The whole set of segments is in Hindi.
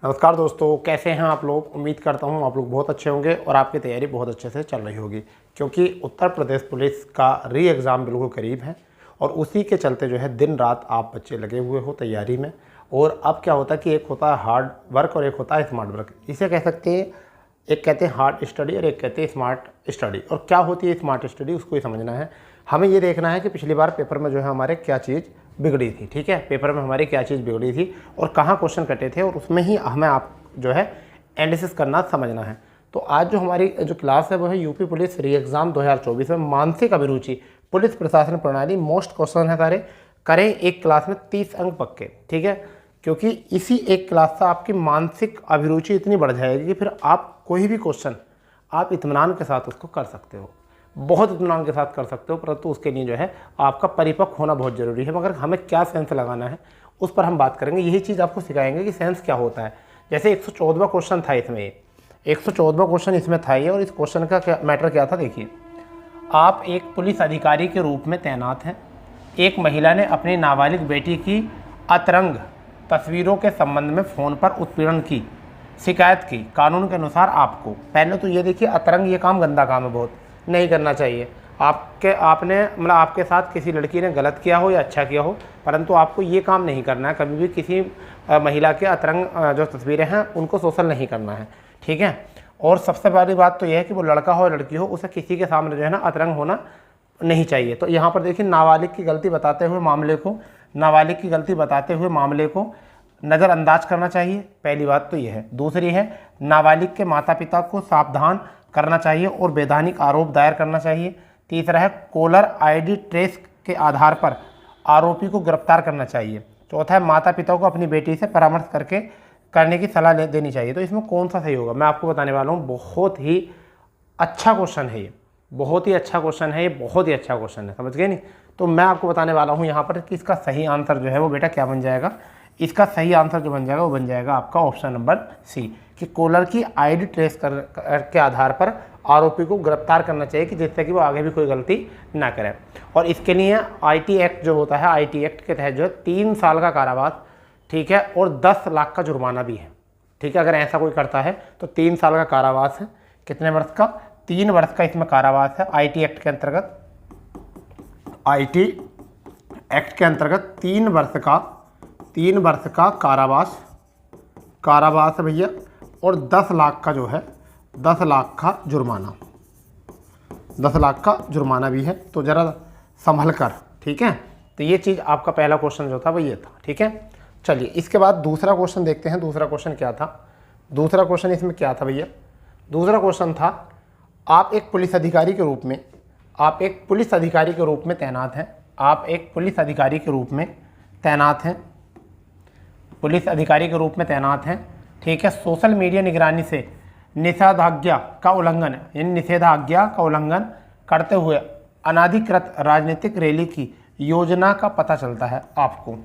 नमस्कार दोस्तों, कैसे हैं आप लोग। उम्मीद करता हूं आप लोग बहुत अच्छे होंगे और आपकी तैयारी बहुत अच्छे से चल रही होगी, क्योंकि उत्तर प्रदेश पुलिस का री एग्ज़ाम बिल्कुल करीब है और उसी के चलते जो है दिन रात आप बच्चे लगे हुए हो तैयारी में। और अब क्या होता है कि एक होता है हार्ड वर्क और एक होता है स्मार्ट वर्क। इसे कह सकते हैं, एक कहते हैं हार्ड स्टडी और एक कहते हैं स्मार्ट स्टडी। और क्या होती है स्मार्ट स्टडी, उसको ही समझना है। हमें ये देखना है कि पिछली बार पेपर में जो है हमारे क्या चीज़ बिगड़ी थी। ठीक है, पेपर में हमारी क्या चीज़ बिगड़ी थी और कहाँ क्वेश्चन कटे थे, और उसमें ही हमें आप जो है एनालिसिस करना समझना है। तो आज जो हमारी जो क्लास है वो है यूपी पुलिस री एग्ज़ाम 2024 में मानसिक अभिरुचि पुलिस प्रशासन प्रणाली। मोस्ट क्वेश्चन है सारे, करें एक क्लास में 30 अंक पक्के। ठीक है, क्योंकि इसी एक क्लास से आपकी मानसिक अभिरुचि इतनी बढ़ जाएगी कि फिर आप कोई भी क्वेश्चन आप इत्मीनान के साथ उसको कर सकते हो, बहुत इत्मीनान के साथ कर सकते हो। परंतु उसके लिए जो है आपका परिपक्व होना बहुत ज़रूरी है। मगर हमें क्या सेंस लगाना है उस पर हम बात करेंगे। यही चीज़ आपको सिखाएंगे कि सेंस क्या होता है। जैसे 114वां क्वेश्चन था इसमें, ये 114वां क्वेश्चन इसमें था ये। और इस क्वेश्चन का क्या मैटर क्या था, देखिए। आप एक पुलिस अधिकारी के रूप में तैनात हैं। एक महिला ने अपनी नाबालिग बेटी की अतरंग तस्वीरों के संबंध में फ़ोन पर उत्पीड़न की शिकायत की। कानून के अनुसार आपको, पहले तो ये देखिए, अतरंग ये काम गंदा काम है, बहुत नहीं करना चाहिए। आपके साथ किसी लड़की ने गलत किया हो या अच्छा किया हो, परंतु आपको ये काम नहीं करना है। कभी भी किसी महिला के अतरंग जो तस्वीरें हैं उनको सोशल नहीं करना है। ठीक है, और सबसे बड़ी बात तो यह है कि वो लड़का हो या लड़की हो, उसे किसी के सामने जो है ना अतरंग होना नहीं चाहिए। तो यहाँ पर देखिए, नाबालिग की गलती बताते हुए मामले को नज़रअंदाज करना चाहिए। पहली बात तो यह है। दूसरी है, नाबालिग के माता पिता को सावधान करना चाहिए और वैधानिक आरोप दायर करना चाहिए। तीसरा है, कॉलर आईडी ट्रेस के आधार पर आरोपी को गिरफ्तार करना चाहिए। चौथा है, माता पिता को अपनी बेटी से परामर्श करने की सलाह देनी चाहिए। तो इसमें कौन सा सही होगा मैं आपको बताने वाला हूँ। बहुत ही अच्छा क्वेश्चन है ये, बहुत ही अच्छा क्वेश्चन है ये, बहुत ही अच्छा क्वेश्चन है, समझ गए नहीं। तो मैं आपको बताने वाला हूँ यहाँ पर कि इसका सही आंसर जो है वो बेटा क्या बन जाएगा। इसका सही आंसर जो बन जाएगा वो बन जाएगा आपका ऑप्शन नंबर सी, कि कॉलर की आईडी ट्रेस के आधार पर आरोपी को गिरफ्तार करना चाहिए, कि जिससे कि वो आगे भी कोई गलती ना करे। और इसके लिए आईटी एक्ट जो होता है, आईटी एक्ट के तहत जो है 3 साल का कारावास, ठीक है, और 10 लाख का जुर्माना भी है। ठीक है, अगर ऐसा कोई करता है तो 3 साल का कारावास है। कितने वर्ष का? 3 वर्ष का इसमें कारावास है। आईटी एक्ट के अंतर्गत 3 वर्ष का कारावास है भैया, और 10 लाख का जो है 10 लाख का जुर्माना, 10 लाख का जुर्माना भी है। तो ज़रा संभल कर, ठीक है। तो ये चीज़ आपका पहला क्वेश्चन जो था वो ये था। ठीक है, चलिए इसके बाद दूसरा क्वेश्चन देखते हैं। दूसरा क्वेश्चन क्या था? दूसरा क्वेश्चन इसमें क्या था भैया? दूसरा क्वेश्चन था, आप एक पुलिस अधिकारी के रूप में तैनात हैं। ठीक है, सोशल मीडिया निगरानी से निषेधाज्ञा का उल्लंघन करते हुए अनाधिकृत राजनीतिक रैली की योजना का पता चलता है आपको।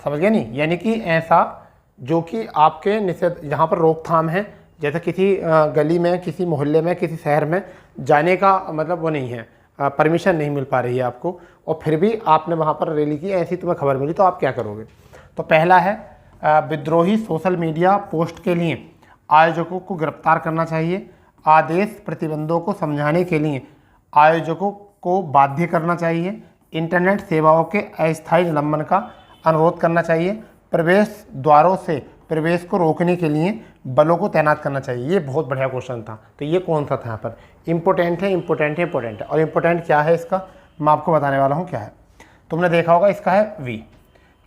समझ गए नहीं? यानी कि ऐसा जो कि आपके निषेध, यहाँ पर रोकथाम है, जैसे किसी गली में, किसी मोहल्ले में, किसी शहर में जाने का मतलब वो नहीं है, परमिशन नहीं मिल पा रही है आपको, और फिर भी आपने वहाँ पर रैली की, ऐसी तुम्हें खबर मिली, तो आप क्या करोगे? तो पहला है, विद्रोही सोशल मीडिया पोस्ट के लिए आयोजकों को गिरफ्तार करना चाहिए। आदेश प्रतिबंधों को समझाने के लिए आयोजकों को बाध्य करना चाहिए। इंटरनेट सेवाओं के अस्थायी निलंबन का अनुरोध करना चाहिए। प्रवेश द्वारों से प्रवेश को रोकने के लिए बलों को तैनात करना चाहिए। ये बहुत बढ़िया क्वेश्चन था। तो ये कौन सा था यहाँ पर? इंपॉर्टेंट है। और इम्पोर्टेंट क्या है इसका, मैं आपको बताने वाला हूँ क्या है। तुमने देखा होगा, इसका है वी।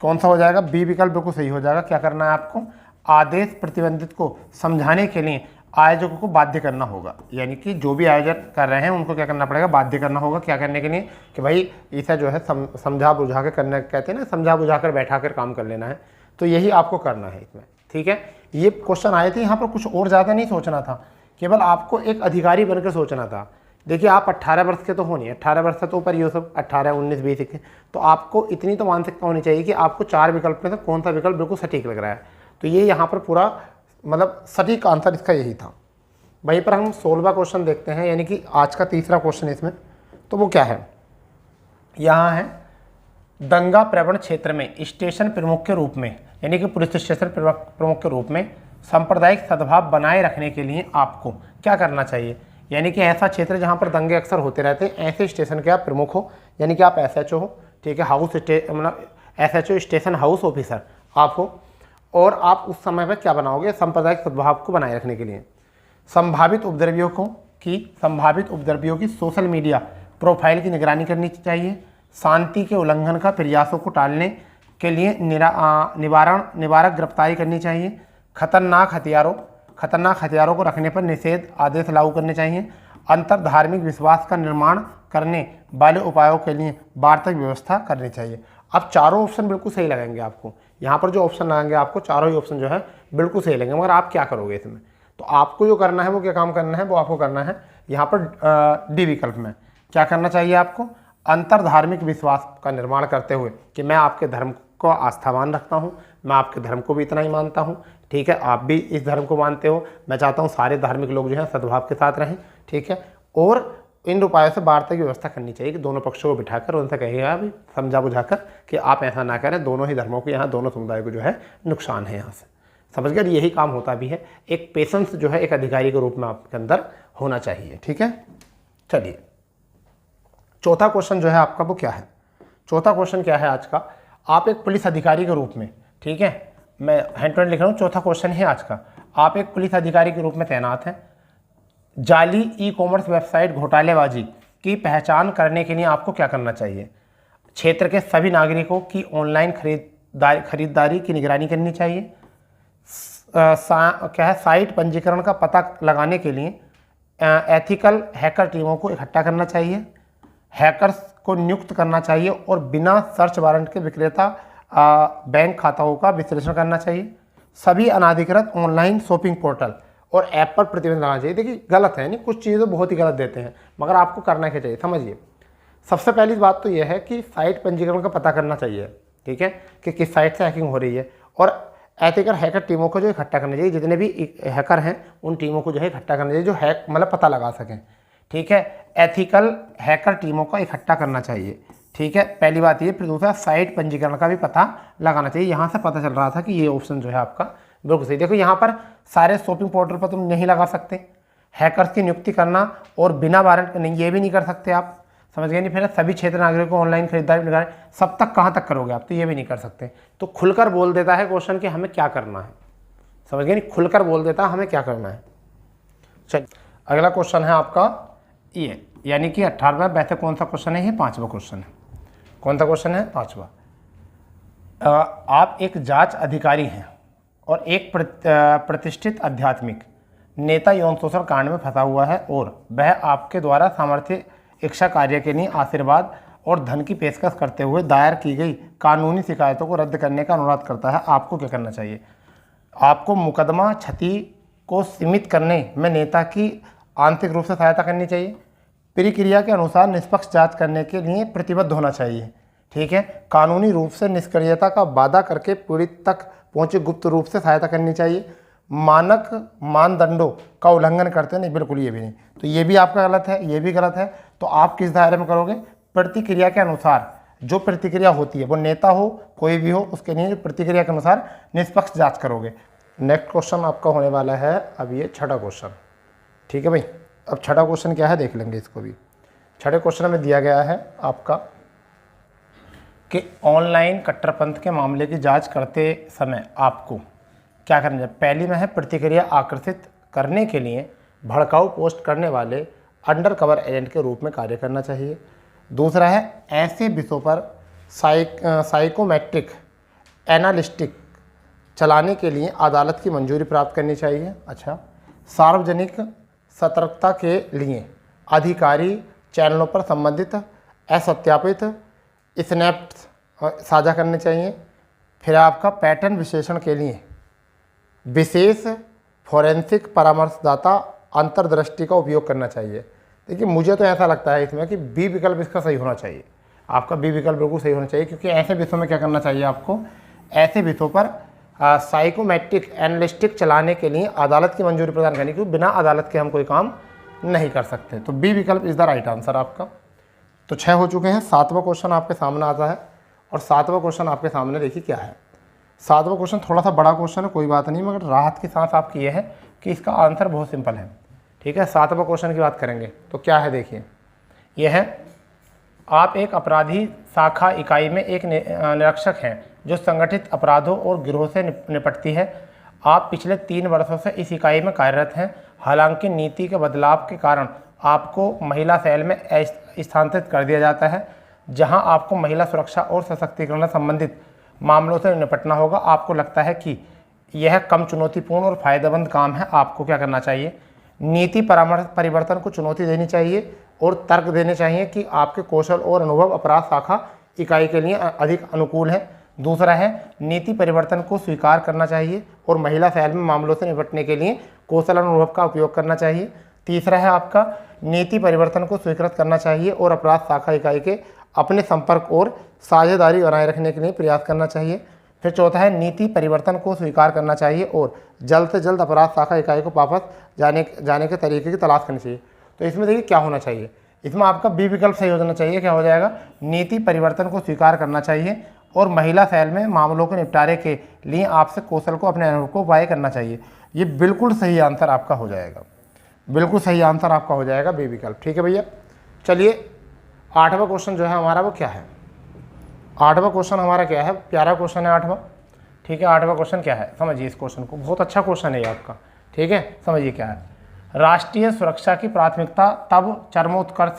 कौन सा हो जाएगा? बी विकल्प बिल्कुल सही हो जाएगा। क्या करना है आपको? आदेश प्रतिबंधित को समझाने के लिए आयोजकों को बाध्य करना होगा। यानी कि जो भी आयोजन कर रहे हैं उनको क्या करना पड़ेगा? बाध्य करना होगा। क्या करने के लिए? कि भाई इसे जो है समझा बुझा के करना, कहते हैं ना, समझा बुझा कर बैठा कर काम कर लेना है। तो यही आपको करना है इसमें। ठीक है, ये क्वेश्चन आए थे यहाँ पर, कुछ और ज़्यादा नहीं सोचना था, केवल आपको एक अधिकारी बनकर सोचना था। देखिए, आप 18 वर्ष के तो हो नहीं, 18 वर्ष से तो ऊपर ये सब 18, 19, 20 के, तो आपको इतनी तो मानसिकता होनी चाहिए कि आपको 4 विकल्प में से कौन सा विकल्प बिल्कुल सटीक लग रहा है। तो ये यहाँ पर पूरा मतलब सटीक आंसर इसका यही था। वहीं पर हम 16वां क्वेश्चन देखते हैं, यानी कि आज का तीसरा क्वेश्चन इसमें। तो वो क्या है? यहाँ है, दंगा प्रवण क्षेत्र में स्टेशन प्रमुख के रूप में, यानी कि पुलिस स्टेशन प्रमुख के रूप में सांप्रदायिक सद्भाव बनाए रखने के लिए आपको क्या करना चाहिए। यानी कि ऐसा क्षेत्र जहाँ पर दंगे अक्सर होते रहते हैं, ऐसे स्टेशन के आप प्रमुख हो, यानी कि आप SHO हो, ठीक है, मतलब SHO स्टेशन हाउस ऑफिसर आप हो। और आप उस समय पर क्या बनाओगे, सांप्रदायिक सद्भाव को बनाए रखने के लिए संभावित उपद्रवियों की सोशल मीडिया प्रोफाइल की निगरानी करनी चाहिए। शांति के उल्लंघन का प्रयासों को टालने के लिए निवारक गिरफ्तारी करनी चाहिए। खतरनाक हथियारों को रखने पर निषेध आदेश लागू करने चाहिए। अंतर धार्मिक विश्वास का निर्माण करने वाले उपायों के लिए वार्ता की व्यवस्था करनी चाहिए। अब चारों ऑप्शन बिल्कुल सही लगेंगे आपको, यहाँ पर जो ऑप्शन लगेंगे आपको चारों ही ऑप्शन जो है बिल्कुल सही लगेंगे। मगर आप क्या करोगे इसमें, तो आपको जो करना है वो क्या काम करना है, वो आपको करना है यहाँ पर डी विकल्प में क्या करना चाहिए आपको, अंतर धार्मिक विश्वास का निर्माण करते हुए कि मैं आपके धर्म को आस्थावान रखता हूँ, मैं आपके धर्म को भी इतना ही मानता हूँ, ठीक है, आप भी इस धर्म को मानते हो, मैं चाहता हूँ सारे धार्मिक लोग जो हैं सद्भाव के साथ रहें, ठीक है। और इन उपायों से वार्ता की व्यवस्था करनी चाहिए कि दोनों पक्षों को बिठाकर उनसे कहिएगा भी समझा बुझाकर कि आप ऐसा ना करें, दोनों ही धर्मों को यहाँ दोनों समुदाय को जो है नुकसान है यहाँ से, समझ गए। यही काम होता भी है, एक पेशेंस जो है एक अधिकारी के रूप में आपके अंदर होना चाहिए, ठीक है। चलिए चौथा क्वेश्चन जो है आपका वो क्या है, चौथा क्वेश्चन क्या है आज का, आप एक पुलिस अधिकारी के रूप में, ठीक है, मैं हैंड टू हैंड लिख रहा हूँ, चौथा क्वेश्चन है आज का, आप एक पुलिस अधिकारी के रूप में तैनात हैं। जाली ई-कॉमर्स वेबसाइट घोटालेबाजी की पहचान करने के लिए आपको क्या करना चाहिए। क्षेत्र के सभी नागरिकों की ऑनलाइन खरीदारी की निगरानी करनी चाहिए। क्या है, साइट पंजीकरण का पता लगाने के लिए एथिकल हैकर टीमों को इकट्ठा करना चाहिए। हैकर्स को नियुक्त करना चाहिए और बिना सर्च वारंट के विक्रेता बैंक खाताओं का विश्लेषण करना चाहिए। सभी अनाधिकृत ऑनलाइन शॉपिंग पोर्टल और ऐप पर प्रतिबंध लगाना चाहिए। देखिए गलत है, नहीं, कुछ चीज़ें बहुत ही गलत देते हैं, मगर आपको करना क्या चाहिए समझिए। सबसे पहली बात तो यह है कि साइट पंजीकरण का पता करना चाहिए, ठीक है, कि किस साइट से हैकिंग हो रही है, और एथिकल हैकर टीमों को जो इकट्ठा करना चाहिए, जितने भी हैकर हैं उन टीमों को जो है इकट्ठा करना चाहिए जो हैक मतलब पता लगा सकें, ठीक है। एथिकल हैकर टीमों को इकट्ठा करना चाहिए, ठीक है, पहली बात ये। फिर दूसरा साइट पंजीकरण का भी पता लगाना चाहिए। यहाँ से पता चल रहा था कि ये ऑप्शन जो है आपका बिल्कुल सही। देखो यहाँ पर सारे शॉपिंग पोर्टल पर तुम नहीं लगा सकते, हैकर्स की नियुक्ति करना और बिना वारंट नहीं, ये भी नहीं कर सकते आप, समझ गए नहीं। फिर सभी क्षेत्र नागरिकों को ऑनलाइन खरीदारी सब तक कहाँ तक करोगे आप, तो ये भी नहीं कर सकते। तो खुलकर बोल देता है क्वेश्चन कि हमें क्या करना है, समझ गए नहीं, खुलकर बोल देता है हमें क्या करना है। चलिए अगला क्वेश्चन है आपका ये, यानी कि 18वां। वैसे कौन सा क्वेश्चन है, ये 5वां क्वेश्चन है। कौन सा क्वेश्चन है, 5वां। आप एक जांच अधिकारी हैं और एक प्रतिष्ठित आध्यात्मिक नेता यौन शोषण कांड में फंसा हुआ है और वह आपके द्वारा सामर्थ्य इच्छा कार्य के लिए आशीर्वाद और धन की पेशकश करते हुए दायर की गई कानूनी शिकायतों को रद्द करने का अनुरोध करता है। आपको क्या करना चाहिए। आपको मुकदमा क्षति को सीमित करने में नेता की आंतरिक रूप से सहायता करनी चाहिए। प्रक्रिया के अनुसार निष्पक्ष जांच करने के लिए प्रतिबद्ध होना चाहिए, ठीक है। कानूनी रूप से निष्क्रियता का वादा करके पीड़ित तक पहुंचे गुप्त रूप से सहायता करनी चाहिए। मानक मानदंडों का उल्लंघन करते नहीं, बिल्कुल ये भी नहीं। तो ये भी आपका गलत है, ये भी गलत है। तो आप किस दायरे में करोगे, प्रतिक्रिया के अनुसार जो प्रतिक्रिया होती है, वो नेता हो कोई भी हो, उसके लिए प्रतिक्रिया के अनुसार निष्पक्ष जांच करोगे। नेक्स्ट क्वेश्चन आपका होने वाला है अब ये 6वां क्वेश्चन, ठीक है भाई। अब 6वां क्वेश्चन क्या है देख लेंगे इसको भी। 6वें क्वेश्चन में दिया गया है आपका कि ऑनलाइन कट्टरपंथ के मामले की जांच करते समय आपको क्या करना चाहिए। पहली में है प्रतिक्रिया आकर्षित करने के लिए भड़काऊ पोस्ट करने वाले अंडर कवर एजेंट के रूप में कार्य करना चाहिए। दूसरा है ऐसे विषयों पर साइकोमेट्रिक एनालिस्टिक चलाने के लिए अदालत की मंजूरी प्राप्त करनी चाहिए। अच्छा, सार्वजनिक सतर्कता के लिए अधिकारी चैनलों पर संबंधित असत्यापित स्नैप्स साझा करने चाहिए। फिर आपका पैटर्न विश्लेषण के लिए विशेष फोरेंसिक परामर्शदाता अंतर्दृष्टि का उपयोग करना चाहिए। देखिए मुझे तो ऐसा लगता है इसमें कि बी विकल्प इसका सही होना चाहिए, आपका बी विकल्प बिल्कुल सही होना चाहिए, क्योंकि ऐसे विषयों में क्या करना चाहिए आपको, ऐसे विषयों पर साइकोमेट्रिक एनालिस्टिक चलाने के लिए अदालत की मंजूरी प्रदान करनी, क्योंकि बिना अदालत के हम कोई काम नहीं कर सकते। तो बी विकल्प इज़ द राइट आंसर आपका। तो 6 हो चुके हैं। 7वां क्वेश्चन आपके सामने आता है और 7वां क्वेश्चन आपके सामने देखिए क्या है। 7वां क्वेश्चन थोड़ा सा बड़ा क्वेश्चन है, कोई बात नहीं, मगर राहत की सांस आपकी ये है कि इसका आंसर बहुत सिंपल है। ठीक है, 7वां क्वेश्चन की बात करेंगे तो क्या है, देखिए यह है, आप एक अपराधी शाखा इकाई में एक निरीक्षक हैं जो संगठित अपराधों और गिरोह से निपटती है। आप पिछले 3 वर्षों से इस इकाई में कार्यरत हैं। हालांकि नीति के बदलाव के कारण आपको महिला सेल में स्थानांतरित कर दिया जाता है, जहां आपको महिला सुरक्षा और सशक्तिकरण संबंधित मामलों से निपटना होगा। आपको लगता है कि यह कम चुनौतीपूर्ण और फायदेमंद काम है। आपको क्या करना चाहिए, नीति परामर्श परिवर्तन को चुनौती देनी चाहिए और तर्क देने चाहिए कि आपके कौशल और अनुभव अपराध शाखा इकाई के लिए अधिक अनुकूल है। दूसरा है, नीति परिवर्तन को स्वीकार करना चाहिए और महिला सेल में मामलों से निपटने के लिए कौशल और अनुभव का उपयोग करना चाहिए। तीसरा है आपका, नीति परिवर्तन को स्वीकृत करना चाहिए और अपराध शाखा इकाई के अपने संपर्क और साझेदारी बनाए रखने के लिए प्रयास करना चाहिए। फिर चौथा है, नीति परिवर्तन को स्वीकार करना चाहिए और जल्द से जल्द अपराध शाखा इकाई को वापस जाने के तरीके की तलाश करनी चाहिए। तो इसमें देखिए क्या होना चाहिए, इसमें आपका बी विकल्प सही हो जाना चाहिए। क्या हो जाएगा, नीति परिवर्तन को स्वीकार करना चाहिए और महिला सेल में मामलों के निपटारे के लिए आपसे कौशल को अपने अनुभव को उपाय करना चाहिए। ये बिल्कुल सही आंसर आपका हो जाएगा, बिल्कुल सही आंसर आपका हो जाएगा बी विकल्प। ठीक है भैया, चलिए 8वां क्वेश्चन जो है हमारा वो क्या है, 8वां क्वेश्चन हमारा क्या है, प्यारा क्वेश्चन है 8वां। ठीक है, 8वां क्वेश्चन क्या है, समझिए इस क्वेश्चन को, बहुत अच्छा क्वेश्चन है ये आपका। ठीक है, समझिए क्या है, राष्ट्रीय सुरक्षा की प्राथमिकता तब चरमोत्कर्ष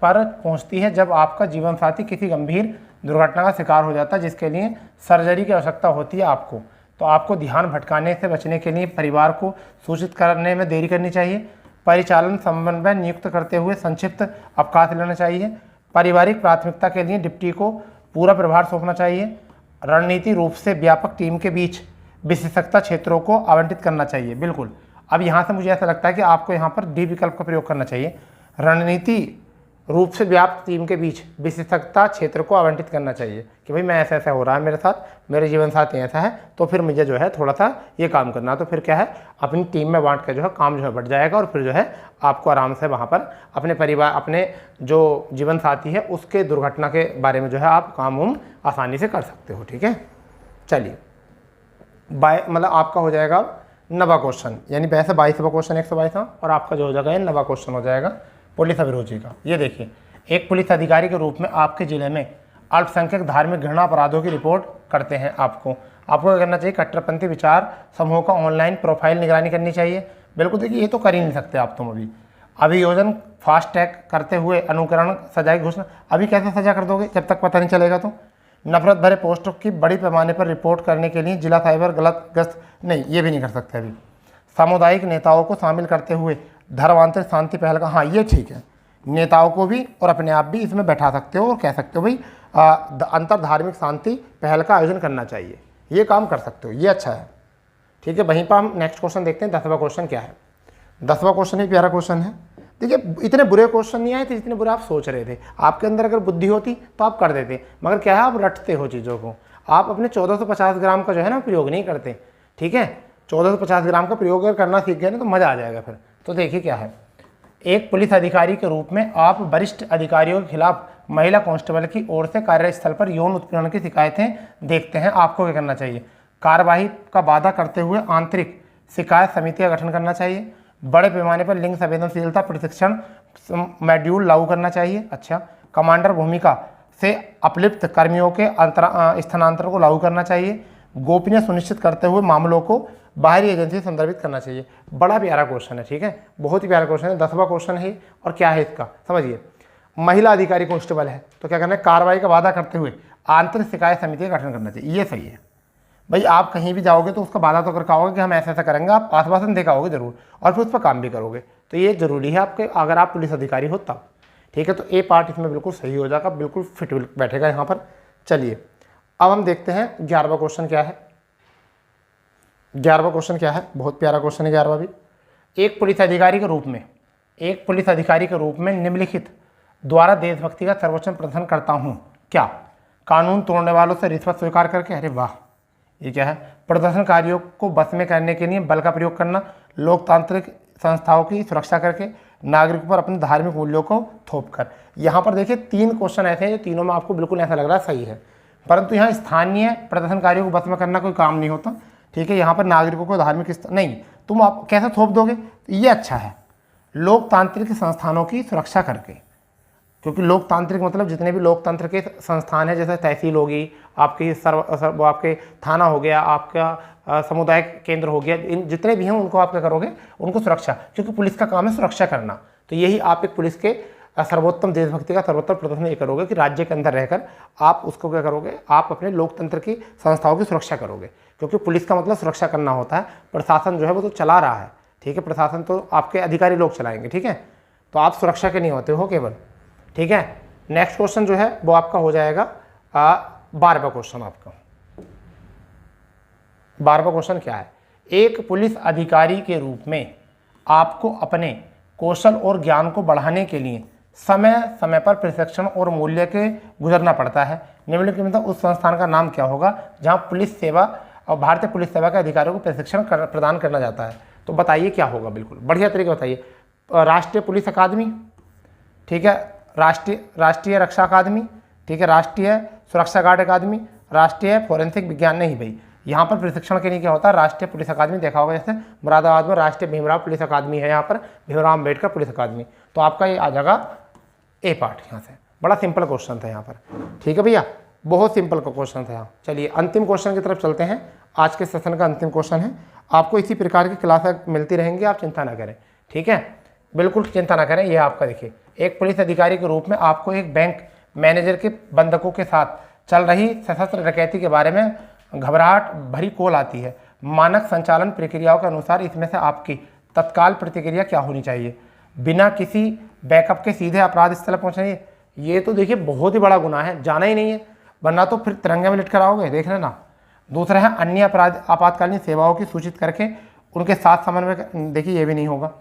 पर पहुंचती है जब आपका जीवन साथी किसी गंभीर दुर्घटना का शिकार हो जाता है जिसके लिए सर्जरी की आवश्यकता होती है। आपको तो आपको ध्यान भटकाने से बचने के लिए परिवार को सूचित करने में देरी करनी चाहिए। परिचालन समन्वय नियुक्त करते हुए संक्षिप्त अवकाश लेना चाहिए। पारिवारिक प्राथमिकता के लिए डिप्टी को पूरा प्रभार सौंपना चाहिए। रणनीति रूप से व्यापक टीम के बीच विशेषज्ञता क्षेत्रों को आवंटित करना चाहिए। बिल्कुल, अब यहाँ से मुझे ऐसा लगता है कि आपको यहाँ पर डी विकल्प का प्रयोग करना चाहिए। रणनीति रूप से व्याप्त टीम के बीच विशेषज्ञता क्षेत्र को आवंटित करना चाहिए कि भाई मैं ऐसा ऐसा हो रहा है मेरे साथ, मेरे जीवन साथी ऐसा है, तो फिर मुझे जो है थोड़ा सा ये काम करना, तो फिर क्या है अपनी टीम में बांट कर जो है काम जो है बढ़ जाएगा और फिर जो है आपको आराम से वहाँ पर अपने परिवार, अपने जो जीवन साथी है उसके दुर्घटना के बारे में जो है आप काम आसानी से कर सकते हो। ठीक है, चलिए मतलब आपका हो जाएगा 9वां क्वेश्चन, यानी वैसे 22वां क्वेश्चन 122वां, और आपका जो हो जाएगा ये 9वां क्वेश्चन हो जाएगा पुलिस अभिरुचि का। ये देखिए, एक पुलिस अधिकारी के रूप में आपके जिले में अल्पसंख्यक धार्मिक घृणा अपराधों की रिपोर्ट करते हैं। आपको क्या करना चाहिए, कट्टरपंथी विचार समूह का ऑनलाइन प्रोफाइल निगरानी करनी चाहिए। बिल्कुल, देखिए ये तो कर ही नहीं सकते आप तुम अभियोजन फास्ट ट्रैक करते हुए अनुकरण सजा की घोषणा। अभी कैसे सजा कर दोगे जब तक पता नहीं चलेगा। तो नफरत भरे पोस्टों की बड़ी पैमाने पर रिपोर्ट करने के लिए जिला साइबर गलत गश्त, नहीं ये भी नहीं कर सकते अभी। सामुदायिक नेताओं को शामिल करते हुए धर्मांतरित शांति पहल का, हाँ ये ठीक है, नेताओं को भी और अपने आप भी इसमें बैठा सकते हो और कह सकते हो भाई अंतर धार्मिक शांति पहल का आयोजन करना चाहिए, ये काम कर सकते हो, ये अच्छा है। ठीक है, वहीं पर हम नेक्स्ट क्वेश्चन देखते हैं। 10वां क्वेश्चन क्या है, 10वां क्वेश्चन ही प्यारा क्वेश्चन है। देखिए इतने बुरे क्वेश्चन नहीं आए थे जितने बुरे आप सोच रहे थे। आपके अंदर अगर बुद्धि होती तो आप कर देते, मगर क्या है आप रटते हो चीज़ों को। आप अपने 1450 ग्राम का जो है ना प्रयोग नहीं करते। ठीक है, 1450 ग्राम का प्रयोग अगर करना सीख गए ना तो मज़ा आ जाएगा फिर। तो देखिए क्या है, एक पुलिस अधिकारी के रूप में आप वरिष्ठ अधिकारियों के खिलाफ महिला कांस्टेबल की ओर से कार्यस्थल पर यौन उत्पीड़न की शिकायतें देखते हैं। आपको क्या करना चाहिए, कार्यवाही का वादा करते हुए आंतरिक शिकायत समिति का गठन करना चाहिए। बड़े पैमाने पर लिंग संवेदनशीलता प्रशिक्षण मॉड्यूल लागू करना चाहिए। अच्छा, कमांडर भूमिका से अपलिप्त कर्मियों के स्थानांतरण को लागू करना चाहिए। गोपनीय सुनिश्चित करते हुए मामलों को बाहरी एजेंसी से संदर्भित करना चाहिए। बड़ा प्यारा क्वेश्चन है। ठीक है, बहुत ही प्यारा क्वेश्चन है, 10वां क्वेश्चन है। और क्या है इसका समझिए, महिला अधिकारी कांस्टेबल है तो क्या करना है, कार्रवाई का वादा करते हुए आंतरिक शिकायत समिति का गठन करना चाहिए। ये सही है भाई, आप कहीं भी जाओगे तो उसका वादा तो करके आओगे कि हम ऐसा ऐसा करेंगे, आप आश्वासन देकर आओगे जरूर और फिर उस पर काम भी करोगे। तो ये जरूरी है आपके, अगर आप पुलिस अधिकारी हो तब। ठीक है, तो ए पार्ट इसमें बिल्कुल सही हो जाएगा, बिल्कुल फिट बैठेगा यहाँ पर। चलिए अब हम देखते हैं 11वां क्वेश्चन क्या है। 11वां क्वेश्चन क्या है, बहुत प्यारा क्वेश्चन है 11वां भी। एक पुलिस अधिकारी के रूप में निम्नलिखित द्वारा देशभक्ति का सर्वोच्च प्रदर्शन करता हूँ। क्या, कानून तोड़ने वालों से रिश्वत स्वीकार करके, अरे वाह ये क्या है, प्रदर्शनकारियों को बस में करने के लिए बल का प्रयोग करना, लोकतांत्रिक संस्थाओं की सुरक्षा करके, नागरिकों पर अपने धार्मिक मूल्यों को थोप कर। यहाँ पर देखिए 3 क्वेश्चन ऐसे हैं जो तीनों में आपको बिल्कुल ऐसा लग रहा है सही है। परंतु यहाँ स्थानीय प्रदर्शनकारियों को बस में करना कोई काम नहीं होता, ठीक है। यहाँ पर नागरिकों को धार्मिक नहीं, तुम आप कैसे थोप दोगे, तो ये अच्छा है लोकतांत्रिक संस्थानों की सुरक्षा करके, क्योंकि लोकतांत्रिक मतलब जितने भी लोकतंत्र के संस्थान हैं, जैसे तहसील होगी आपकी, आपके थाना हो गया, आपका समुदाय केंद्र हो गया, इन जितने भी हैं उनको आप क्या करोगे, उनको सुरक्षा, क्योंकि पुलिस का काम है सुरक्षा करना। तो यही आप एक पुलिस के सर्वोत्तम देशभक्ति का सर्वोत्तम प्रदर्शन ये करोगे कि राज्य के अंदर रहकर आप उसको क्या करोगे, आप अपने लोकतंत्र की संस्थाओं की सुरक्षा करोगे, क्योंकि पुलिस का मतलब सुरक्षा करना होता है। प्रशासन जो है वो तो चला रहा है, ठीक है, प्रशासन तो आपके अधिकारी लोग चलाएंगे, ठीक है, तो आप सुरक्षा के नहीं होते हो केवल, ठीक है। नेक्स्ट क्वेश्चन जो है वो आपका हो जाएगा 12वां क्वेश्चन। आपका 12वां क्वेश्चन क्या है, एक पुलिस अधिकारी के रूप में आपको अपने कौशल और ज्ञान को बढ़ाने के लिए समय समय पर प्रशिक्षण और मूल्य के गुजरना पड़ता है। निम्नलिखित में उस संस्थान का नाम क्या होगा जहां पुलिस सेवा और भारतीय पुलिस सेवा के अधिकारियों को प्रशिक्षण प्रदान करना जाता है। तो बताइए क्या होगा, बिल्कुल बढ़िया तरीके बताइए। राष्ट्रीय पुलिस अकादमी, ठीक है, राष्ट्रीय रक्षा अकादमी, ठीक है, राष्ट्रीय सुरक्षा गार्ड अकादमी, राष्ट्रीय फोरेंसिक विज्ञान, नहीं भाई, यहाँ पर प्रशिक्षण के लिए क्या होता है, राष्ट्रीय पुलिस अकादमी देखा होगा, जैसे मुरादाबाद में राष्ट्रीय भीमराव पुलिस अकादमी है, यहाँ पर भीमराव अम्बेडकर पुलिस अकादमी। तो आपका ये आ जाएगा ए पार्ट। यहाँ से बड़ा सिंपल क्वेश्चन था यहाँ पर, ठीक है भैया, बहुत सिंपल का क्वेश्चन था यहाँ। चलिए अंतिम क्वेश्चन की तरफ चलते हैं। आज के सेशन का अंतिम क्वेश्चन है। आपको इसी प्रकार की क्लासें मिलती रहेंगी, आप चिंता ना करें, ठीक है, बिल्कुल चिंता ना करें। यह आपका देखिए, एक पुलिस अधिकारी के रूप में आपको एक बैंक मैनेजर के बंधकों के साथ चल रही सशस्त्र डकैती के बारे में घबराहट भरी कॉल आती है। मानक संचालन प्रक्रियाओं के अनुसार इसमें से आपकी तत्काल प्रतिक्रिया क्या होनी चाहिए। बिना किसी बैकअप के सीधे अपराध स्थल पहुँचना, ये तो देखिए बहुत ही बड़ा गुनाह है, जाना ही नहीं है, वरना तो फिर तिरंगे में लिट कर आओगे, देख लेना। दूसरा है अन्य अपराध आपातकालीन सेवाओं की सूचित करके उनके साथ समन्वय, देखिए ये भी नहीं होगा।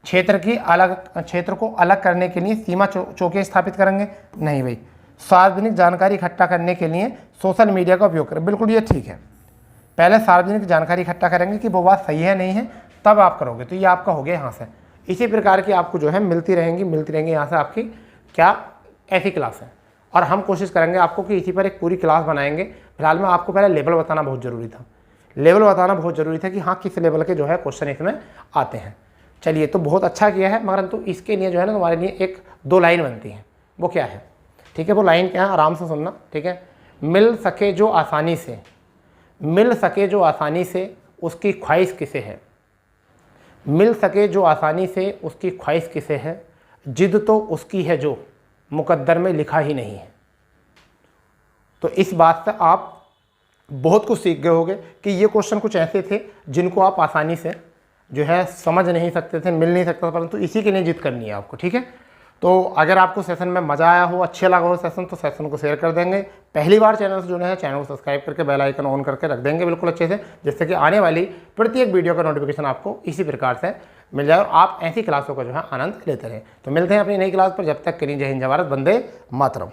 क्षेत्र को अलग करने के लिए सीमा चौकियां स्थापित करेंगे, नहीं भाई। सार्वजनिक जानकारी इकट्ठा करने के लिए सोशल मीडिया का उपयोग करें, बिल्कुल ये ठीक है। पहले सार्वजनिक जानकारी इकट्ठा करेंगे कि वो बात सही है नहीं है, तब आप करोगे, तो ये आपका हो गया यहाँ से। इसी प्रकार की आपको जो है मिलती रहेंगी यहाँ से आपकी क्या ऐसी क्लास है, और हम कोशिश करेंगे आपको कि इसी पर एक पूरी क्लास बनाएंगे। फिलहाल में आपको पहले लेवल बताना बहुत ज़रूरी था, लेवल बताना बहुत ज़रूरी था कि हाँ किस लेवल के जो है क्वेश्चन इसमें आते हैं। चलिए, तो बहुत अच्छा किया है, मगर तो इसके लिए जो है ना तुम्हारे लिए 1-2 लाइन बनती है। वो क्या है, ठीक है, वो लाइन क्या है, आराम से सुनना, ठीक है। मिल सके जो आसानी से उसकी ख्वाहिश किसे है, मिल सके जो आसानी से उसकी ख्वाहिश किसे है, जिद तो उसकी है जो मुकद्दर में लिखा ही नहीं है। तो इस बात से आप बहुत कुछ सीख गए होंगे कि ये क्वेश्चन कुछ ऐसे थे जिनको आप आसानी से जो है समझ नहीं सकते थे, मिल नहीं सकता, परंतु इसी के लिए जिद करनी है आपको, ठीक है। तो अगर आपको सेशन में मज़ा आया हो, अच्छा लगा हो सेशन, तो सेशन को शेयर कर देंगे। पहली बार चैनल से जुड़े हैं, चैनल को सब्सक्राइब करके बेल आइकन ऑन करके रख देंगे बिल्कुल अच्छे से, जिससे कि आने वाली प्रत्येक वीडियो का नोटिफिकेशन आपको इसी प्रकार से मिल जाए और आप ऐसी क्लासों का जो है आनंद लेते रहें। तो मिलते हैं अपनी नई क्लास पर, जब तक के लिए जय हिंद, जय भारत, वंदे मातरम।